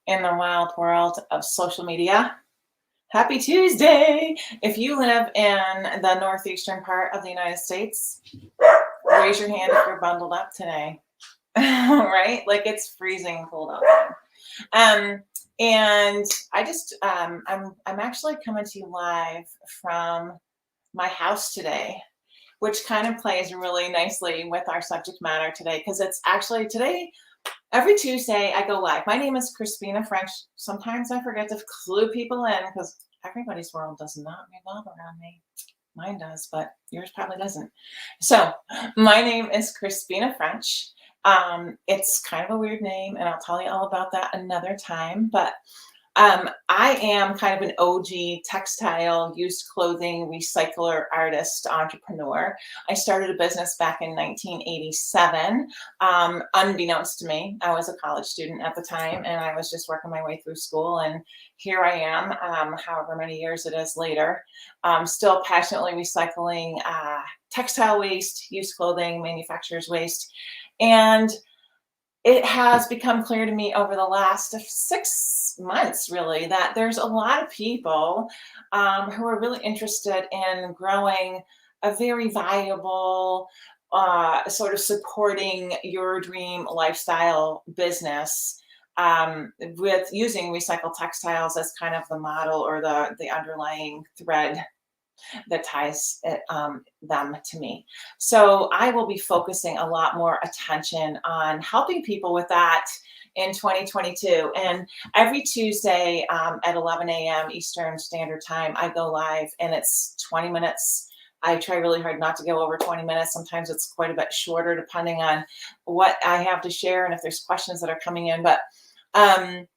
in the wild world of social media. Happy Tuesday! If you live in the northeastern part of the United States, raise your hand if you're bundled up today. Right? Like it's freezing cold out there. Um, and I'm actually coming to you live from my house today, which kind of plays really nicely with our subject matter today because it's actually today. Every Tuesday, I go live. My name is Crispina French. Sometimes I forget to clue people in because everybody's world does not revolve around me. Mine does, but yours probably doesn't. So, my name is Crispina French. It's kind of a weird name, and I'll tell you all about that another time. But I am kind of an OG textile, used clothing, recycler, artist, entrepreneur. I started a business back in 1987. Unbeknownst to me, I was a college student at the time and I was just working my way through school. And here I am, however many years it is later, still passionately recycling textile waste, used clothing, manufacturer's waste. And it has become clear to me over the last 6 months, really, that there's a lot of people who are really interested in growing a very valuable, sort of supporting your dream lifestyle business with using recycled textiles as kind of the model or the underlying thread that ties them to me. So I will be focusing a lot more attention on helping people with that in 2022. And every Tuesday at 11 a.m. Eastern Standard Time, I go live and it's 20 minutes. I try really hard not to go over 20 minutes. Sometimes it's quite a bit shorter depending on what I have to share and if there's questions that are coming in. But um,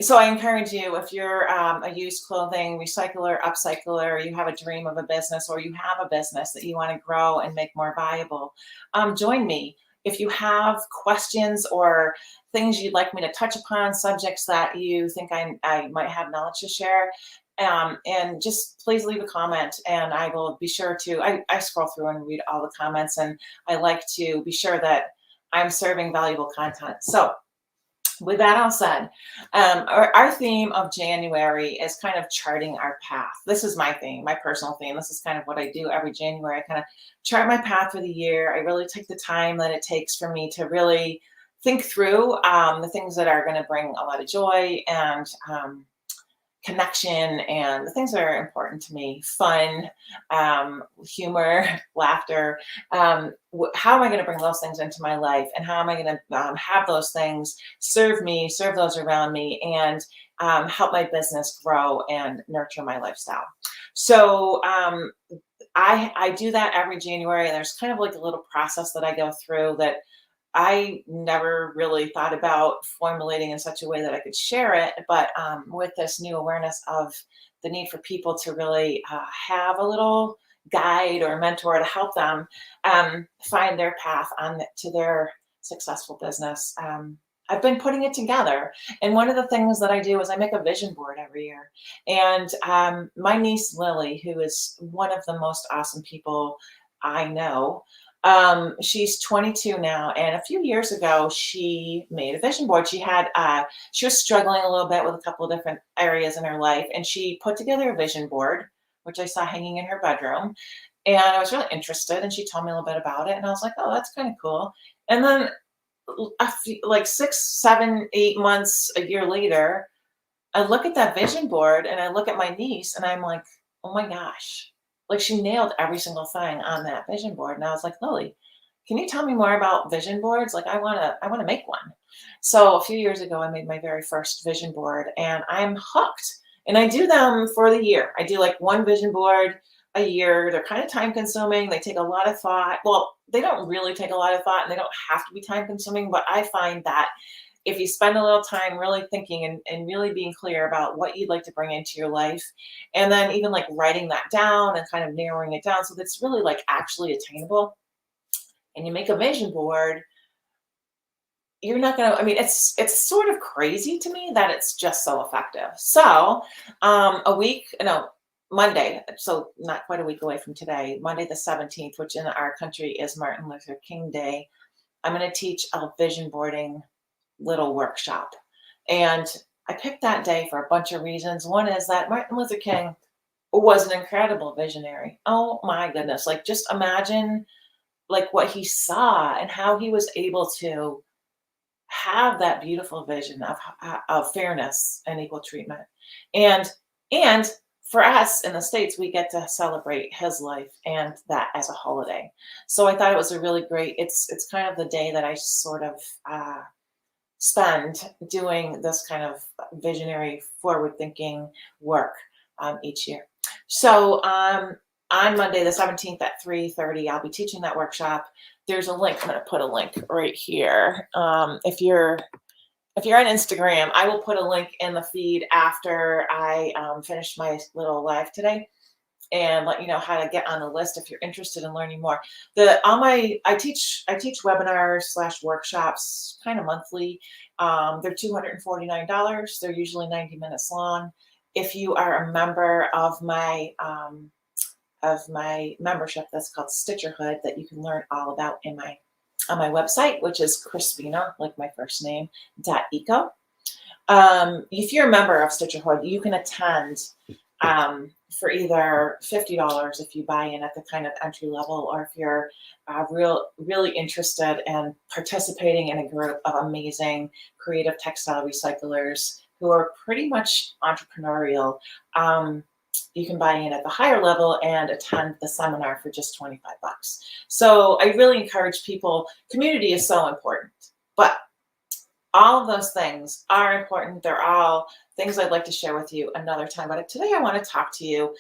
so I encourage you, if you're a used clothing recycler, upcycler, you have a dream of a business or you have a business that you want to grow and make more valuable, join me. If you have questions or things you'd like me to touch upon, subjects that you think I might have knowledge to share, and just please leave a comment and I will be sure to, I scroll through and read all the comments and I like to be sure that I'm serving valuable content. So with that all said, our theme of January is kind of charting our path. This is my theme, my personal theme. This is kind of what I do every January. I kind of chart my path for the year. I really take the time that it takes for me to really think through the things that are going to bring a lot of joy and connection and the things that are important to me, fun, humor, laughter. How am I going to bring those things into my life? And how am I going to have those things serve me, serve those around me, and help my business grow and nurture my lifestyle? So I do that every January. And there's kind of like a little process that I go through that I never really thought about formulating in such a way that I could share it. But with this new awareness of the need for people to really have a little guide or mentor to help them find their path to their successful business, I've been putting it together. And one of the things that I do is I make a vision board every year. And my niece Lily, who is one of the most awesome people I know, she's 22 now, and a few years ago she made a vision board. She was struggling a little bit with a couple of different areas in her life, and she put together a vision board, which I saw hanging in her bedroom. And I was really interested, and she told me a little bit about it, and I was like, oh, that's kind of cool. And then like 6, 7, 8 months, a year later, I look at that vision board and I look at my niece and I'm like, oh my gosh, like she nailed every single thing on that vision board. And I was like, Lily, can you tell me more about vision boards? Like I want to make one. So a few years ago, I made my very first vision board and I'm hooked. And I do them for the year. I do like one vision board a year. They're kind of time consuming. They take a lot of thought. Well, they don't really take a lot of thought and they don't have to be time consuming, but I find that if you spend a little time really thinking and really being clear about what you'd like to bring into your life, and then even like writing that down and kind of narrowing it down so that's really like actually attainable, and you make a vision board, you're not going to, I mean, it's sort of crazy to me that it's just so effective. So a week, no, Monday, so not quite a week away from today, Monday the 17th, which in our country is Martin Luther King Day, I'm going to teach a vision boarding little workshop. And I picked that day for a bunch of reasons. One is that Martin Luther King was an incredible visionary. Oh my goodness. Like just imagine like what he saw and how he was able to have that beautiful vision of fairness and equal treatment. And and for us in the States, we get to celebrate his life and that as a holiday. So I thought it was a really great, it's kind of the day that I sort of spend doing this kind of visionary, forward thinking work each year. So on Monday, the 17th at 3:30, I'll be teaching that workshop. There's a link. I'm going to put a link right here. If you're on Instagram, I will put a link in the feed after I finish my little live today, and let you know how to get on the list if you're interested in learning more. I teach webinars / workshops kind of monthly. They're $249. They're usually 90 minutes long. If you are a member of my membership, that's called Stitcherhood, that you can learn all about on my website, which is Crispina, like my first name, .eco. If you're a member of Stitcherhood, you can attend for either $50 if you buy in at the kind of entry level, or if you're really interested in participating in a group of amazing creative textile recyclers who are pretty much entrepreneurial. You can buy in at the higher level and attend the seminar for just 25 bucks. So I really encourage people. Community is so important, but all of those things are important. They're all things I'd like to share with you another time. But today I want to talk to you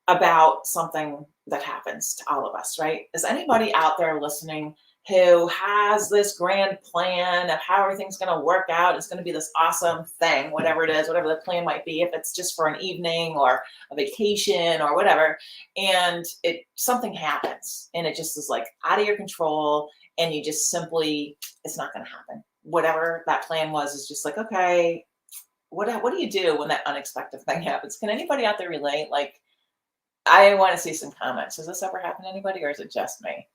about something that happens to all of us, right? Is anybody out there listening who has this grand plan of how everything's going to work out? It's going to be this awesome thing, whatever it is, whatever the plan might be, if it's just for an evening or a vacation or whatever, and something happens and it just is like out of your control, and you just simply, it's not going to happen. Whatever that plan was is just like, okay, what do you do when that unexpected thing happens? Can anybody out there relate? Like, I want to see some comments. Has this ever happened to anybody, or is it just me?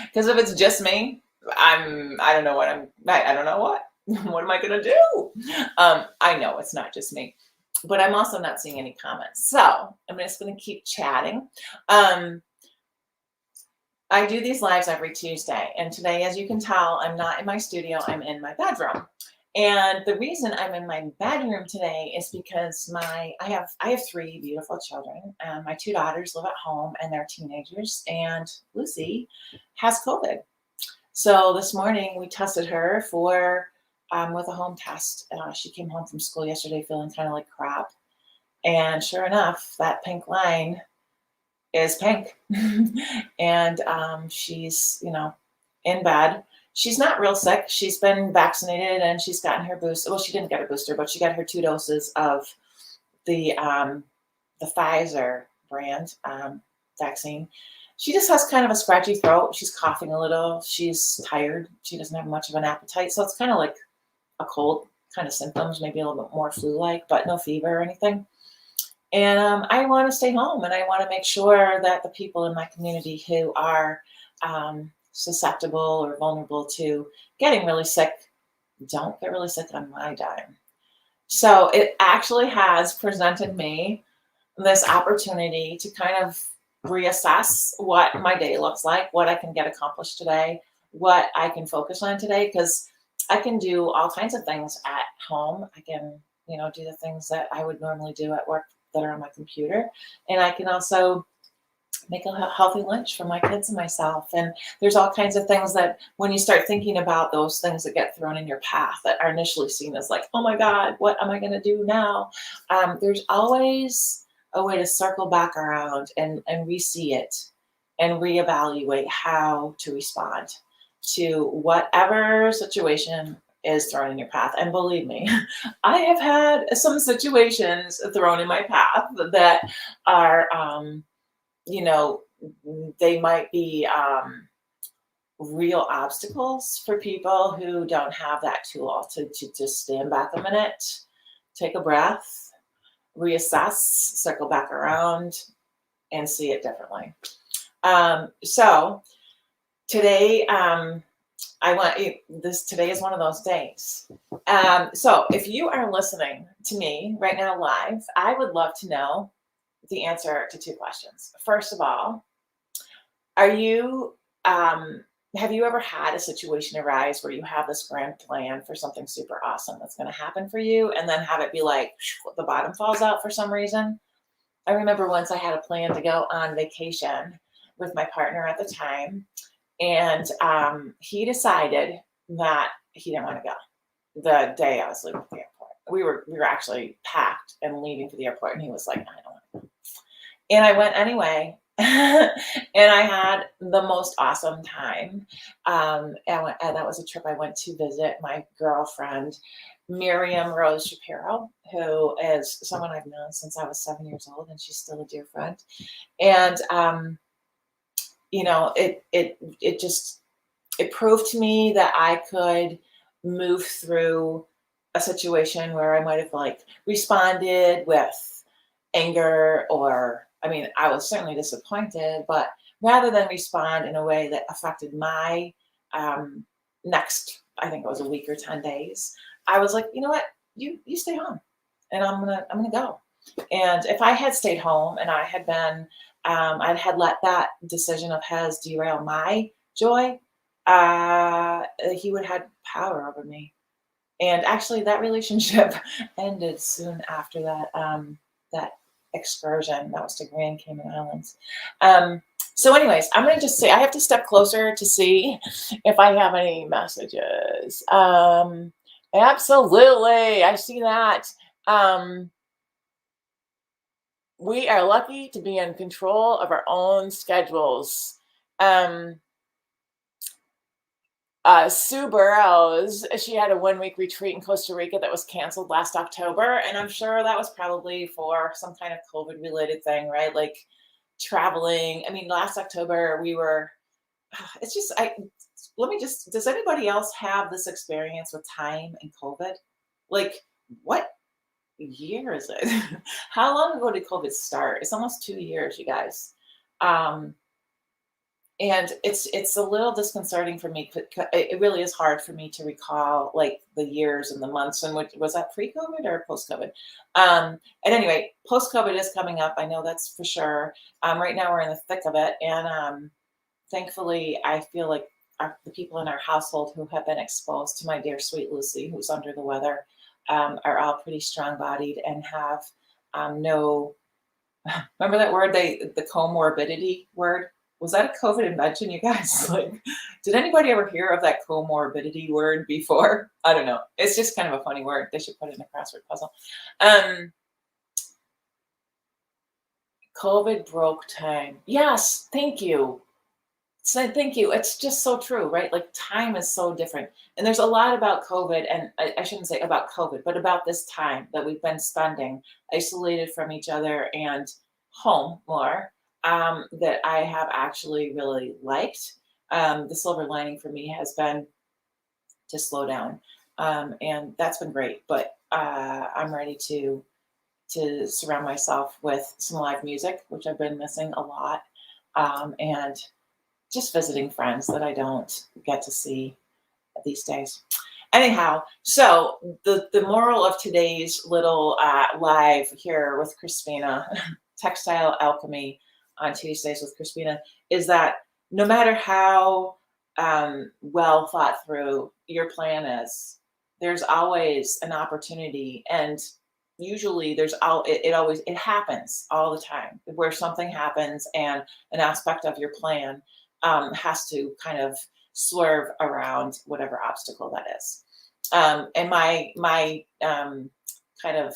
Because if it's just me, I don't know what I don't know what. What am I going to do? I know it's not just me, but I'm also not seeing any comments. So I'm just going to keep chatting. I do these lives every Tuesday, and today, as you can tell, I'm not in my studio, I'm in my bedroom. And the reason I'm in my bedroom today is because I have three beautiful children. My two daughters live at home and they're teenagers, and Lucy has COVID. So this morning we tested her for with a home test. She came home from school yesterday feeling kind of like crap, and sure enough, that pink line is pink. And she's, in bed. She's not real sick. She's been vaccinated and she's gotten her booster. Well, she didn't get a booster, but she got her 2 doses of the Pfizer brand vaccine. She just has kind of a scratchy throat. She's coughing a little. She's tired. She doesn't have much of an appetite. So it's kind of like a cold kind of symptoms, maybe a little bit more flu-like, but no fever or anything. And I want to stay home, and I want to make sure that the people in my community who are susceptible or vulnerable to getting really sick don't get really sick on my dime. So it actually has presented me this opportunity to kind of reassess what my day looks like, what I can get accomplished today, what I can focus on today, because I can do all kinds of things at home. I can, do the things that I would normally do at work that are on my computer. And I can also make a healthy lunch for my kids and myself. And there's all kinds of things that when you start thinking about those things that get thrown in your path that are initially seen as like, oh my God, what am I going to do now? There's always a way to circle back around and re-see it and reevaluate how to respond to whatever situation is thrown in your path. And believe me, I have had some situations thrown in my path that are, they might be real obstacles for people who don't have that tool to just stand back a minute, take a breath, reassess, circle back around, and see it differently. So today, Today is one of those days. So if you are listening to me right now live, I would love to know the answer to two questions. First of all, are you, have you ever had a situation arise where you have this grand plan for something super awesome that's going to happen for you, and then have it be like the bottom falls out for some reason? I remember once I had a plan to go on vacation with my partner at the time, and he decided that he didn't want to go the day I was leaving for the airport. We were actually packed and leaving for the airport, and he was like, I don't want to go. And I went anyway. And I had the most awesome time. And that was a trip I went to visit my girlfriend, Miriam Rose Shapiro, who is someone I've known since I was 7 years old, and she's still a dear friend. And it proved to me that I could move through a situation where I might have like responded with anger, or I was certainly disappointed, but rather than respond in a way that affected my next, I think it was a week or 10 days, I was like, you know what, you stay home, and I'm gonna go. And if I had stayed home and I had been, I had let that decision of his derail my joy, he would have had power over me. And actually, that relationship ended soon after that. That excursion that was to Grand Cayman Islands. So, anyways, I'm gonna just say I have to step closer to see if I have any messages. Absolutely, I see that. We are lucky to be in control of our own schedules. Sue Burrows, she had a 1-week retreat in Costa Rica that was canceled last October. And I'm sure that was probably for some kind of COVID related thing, right? Like traveling. Last October does anybody else have this experience with time and COVID? Like, what year is it? How long ago did COVID start? It's almost 2 years, you guys. And it's a little disconcerting for me. It really is hard for me to recall like the years and the months. And was that pre-COVID or post-COVID? And anyway, post-COVID is coming up. I know that's for sure. Right now we're in the thick of it. And thankfully, I feel like the people in our household who have been exposed to my dear sweet Lucy, who's under the weather, are all pretty strong-bodied and have no, remember that word, the comorbidity word? Was that a COVID invention, you guys? Like, did anybody ever hear of that comorbidity word before? I don't know. It's just kind of a funny word. They should put it in a crossword puzzle. COVID broke time. Yes, thank you. So thank you. It's just so true, right? Like time is so different. And there's a lot about COVID, and I shouldn't say about COVID, but about this time that we've been spending isolated from each other and home more. That I have actually really liked. The silver lining for me has been to slow down, and that's been great. But I'm ready to surround myself with some live music, which I've been missing a lot, and just visiting friends that I don't get to see these days. Anyhow, so the moral of today's little live here with Crispina, Textile Alchemy, on Tuesdays with Crispina, is that no matter how well thought through your plan is, there's always an opportunity, and usually it happens all the time where something happens and an aspect of your plan has to kind of swerve around whatever obstacle that is. And my kind of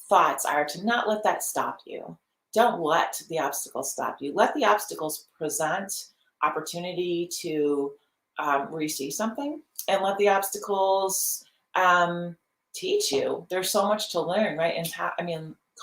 thoughts are to not let that stop you. Don't let the obstacles stop you. Let the obstacles present opportunity to receive something, and let the obstacles teach you. There's so much to learn, right? And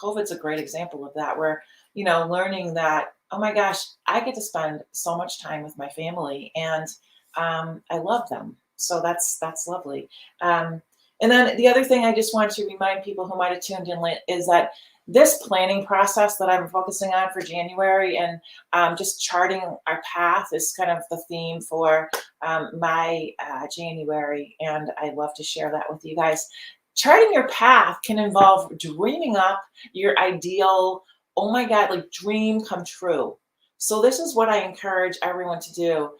COVID's a great example of that, where, learning that, oh my gosh, I get to spend so much time with my family, and I love them. So that's lovely. And then the other thing I just want to remind people who might have tuned in late is that this planning process that I'm focusing on for January and just charting our path is kind of the theme for my January. And I'd love to share that with you guys. Charting your path can involve dreaming up your ideal, oh my God, like dream come true. So this is what I encourage everyone to do.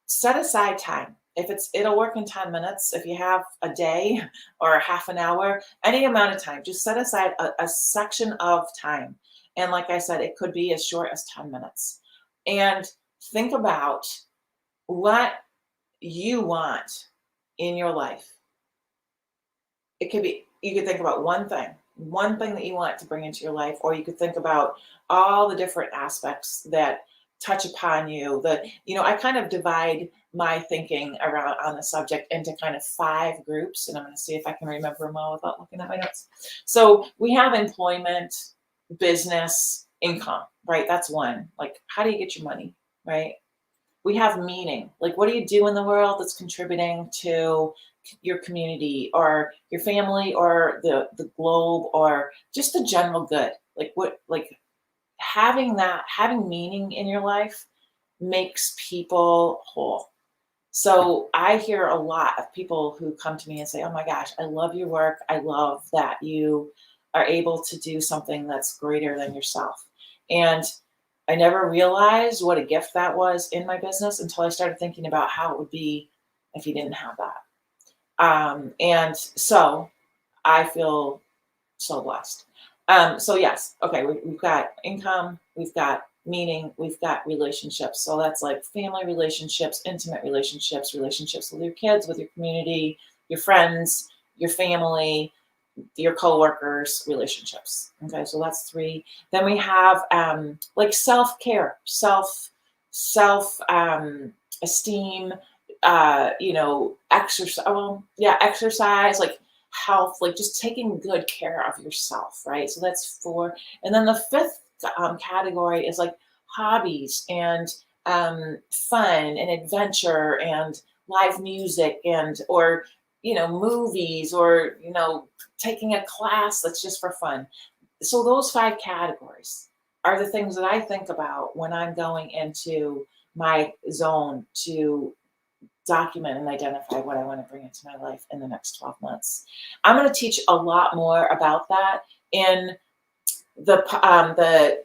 Set aside time. It'll work in 10 minutes. If you have a day or half an hour, any amount of time, just set aside a section of time. And like I said, it could be as short as 10 minutes. And think about what you want in your life. It could be, you could think about one thing that you want to bring into your life, or you could think about all the different aspects that touch upon you. I kind of divide my thinking around on the subject into kind of 5 groups, and I'm going to see if I can remember them all without looking at my notes. So we have employment, business, income, right? That's one. Like, how do you get your money, right? We have meaning. Like, what do you do in the world that's contributing to your community or your family or the globe or just the general good? Having meaning in your life makes people whole. So I hear a lot of people who come to me and say, oh my gosh, I love your work. I love that you are able to do something that's greater than yourself. And I never realized what a gift that was in my business until I started thinking about how it would be if you didn't have that. And so I feel so blessed. So yes, okay, we've got income, we've got meaning, we've got relationships. So that's like family relationships, intimate relationships, relationships with your kids, with your community, your friends, your family, your coworkers, relationships. Okay, so that's 3. Then we have like self-care, self esteem, exercise. Well, yeah, exercise, like health, like just taking good care of yourself, right? So that's 4. And then the 5th category is like hobbies and fun and adventure and live music or movies or taking a class that's just for fun. So those 5 categories are the things that I think about when I'm going into my zone to document and identify what I want to bring into my life in the next 12 months. I'm going to teach a lot more about that in the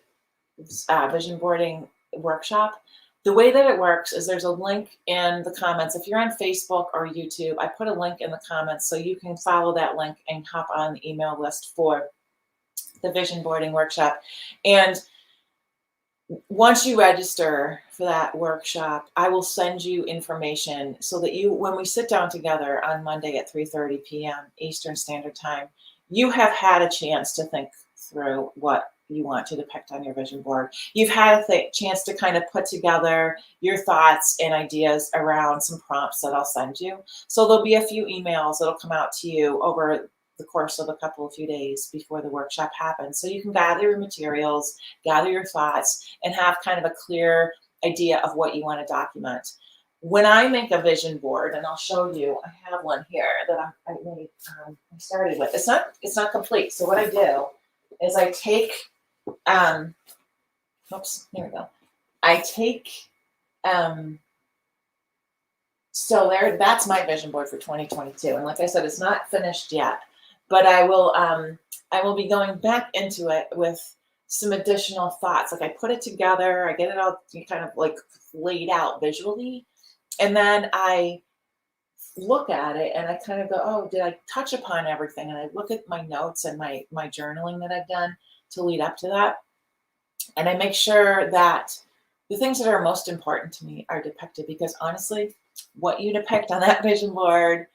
vision boarding workshop. The way that it works is there's a link in the comments. If you're on Facebook or YouTube, I put a link in the comments so you can follow that link and hop on the email list for the vision boarding workshop. And once you register for that workshop, I will send you information so that when we sit down together on Monday at 3:30 p.m. Eastern Standard Time, you have had a chance to think through what you want to depict on your vision board. You've had a chance to kind of put together your thoughts and ideas around some prompts that I'll send you. So there'll be a few emails that'll come out to you over the course of a few days before the workshop happens. So you can gather your materials, gather your thoughts, and have kind of a clear idea of what you want to document. When I make a vision board, and I'll show you, I have one here that I started with. It's not complete. So what I do is I take, oops, here we go. I take, so that's my vision board for 2022. And like I said, it's not finished yet, but I will be going back into it with some additional thoughts. Like I put it together, I get it all kind of like laid out visually. And then I look at it and I kind of go, oh, did I touch upon everything? And I look at my notes and my journaling that I've done to lead up to that. And I make sure that the things that are most important to me are depicted, because honestly, what you depict on that vision board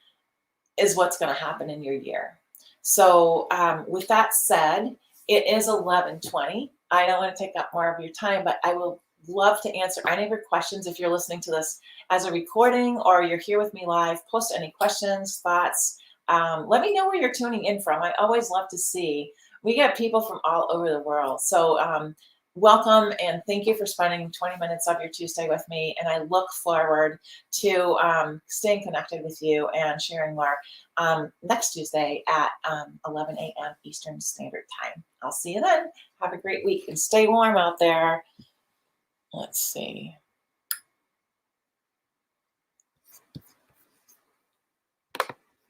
is what's going to happen in your year. So with that said, it is 11:20. I don't want to take up more of your time, but I will love to answer any of your questions. If you're listening to this as a recording or you're here with me live, post any questions, thoughts. Let me know where you're tuning in from. I always love to see. We get people from all over the world. So welcome and thank you for spending 20 minutes of your Tuesday with me. And I look forward to staying connected with you and sharing more next Tuesday at 11 a.m. Eastern Standard Time. I'll see you then. Have a great week and stay warm out there. Let's see.